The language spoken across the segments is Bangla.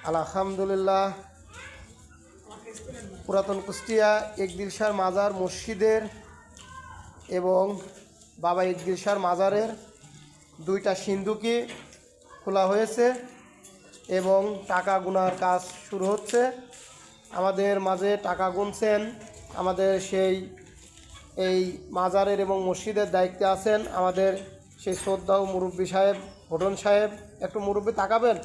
আলহামদুলিল্লাহ পুরাতন কুষ্টিয়া একদিল শাহ মাজার মসজিদের এবং বাবা একদিল শাহ মাজারের দুইটা সিন্দুকি খোলা হয়েছে এবং টাকা গুনার কাজ শুরু হচ্ছে। আমাদের মাঝে টাকা গুনছেন আমাদের এই মাজারের এবং মসজিদের দায়িত্বে আছেন আমাদের সেই শ্রদ্ধা মুরব্বী সাহেব হোটন সাহেব। একটু মুরব্বী তাকাবেন,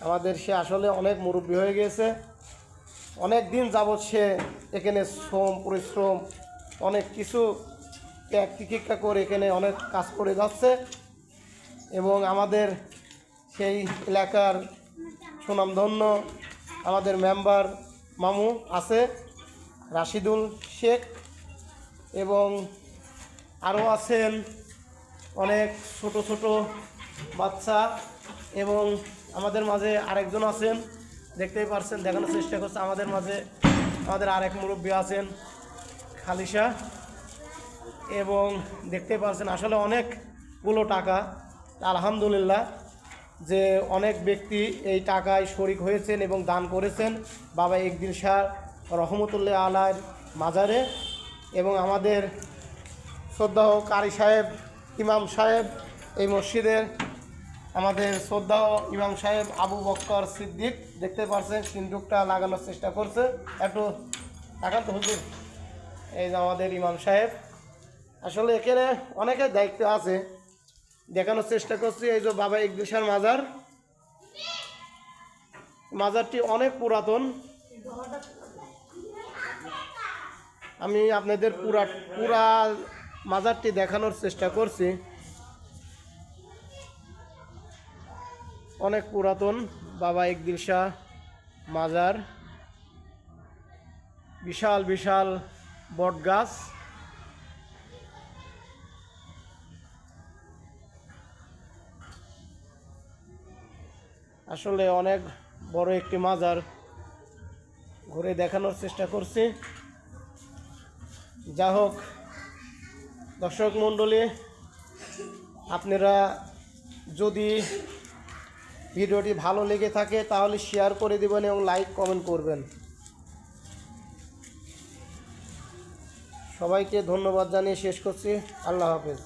আমাদের সে আসলে অনেক মুরব্বী হয়ে গিয়েছে, অনেক দিন যাবৎ সে এখানে শ্রম পরিশ্রম অনেক কিছু ত্যাগ তিতিক্ষা করে এখানে অনেক কাজ করে যাচ্ছে এবং আমাদের সেই এলাকার সুনামধন্য আমাদের মেম্বার মামু আছে রাশিদুল শেখ এবং আরও আছেন অনেক ছোট ছোট বাচ্চা এবং আমাদের মাঝে আরেকজন আছেন, দেখতেই পারছেন, দেখানোর চেষ্টা করছে আমাদের মাঝে আমাদের আরেক মুরব্বী আছেন খালিশা এবং দেখতেই পারছেন আসলে অনেকগুলো টাকা। আলহামদুলিল্লাহ যে অনেক ব্যক্তি এই টাকায় শরিক হয়েছেন এবং দান করেছেন বাবা একদিল শাহ রহমতুল্লাহ আলাইর মাজারে এবং আমাদের শ্রদ্ধাহ কারি সাহেব ইমাম সাহেব এই মসজিদের আমাদের শ্রদ্ধাহ ইমাম সাহেব আবু বক্কর সিদ্দিক দেখতে পাচ্ছেন সিন্দুকটা লাগানোর চেষ্টা করছে, একটু লাগান তো হুজুর। এই যে আমাদের ইমাম সাহেব, আসলে এখানে অনেকের দায়িত্ব আছে, দেখানোর চেষ্টা করছি। এই যে বাবা একদিল শাহ মাজারটি অনেক পুরাতন, আমি আপনাদের পুরা মাজারটি দেখানোর চেষ্টা করছি। অনেক পুরাতন বাবা একদিল শাহ মাজার, বিশাল বিশাল বট গাছ, আসলে অনেক বড় একটি মাজার, ঘুরে দেখানোর চেষ্টা করছি। যা হোক দর্শক মণ্ডলী, আপনারা যদি ভিডিওটি ভালো লেগে থাকে তাহলে শেয়ার করে দেবেন এবং লাইক কমেন্ট করবেন। সবাইকে ধন্যবাদ জানিয়ে শেষ করছি। আল্লাহ হাফেজ।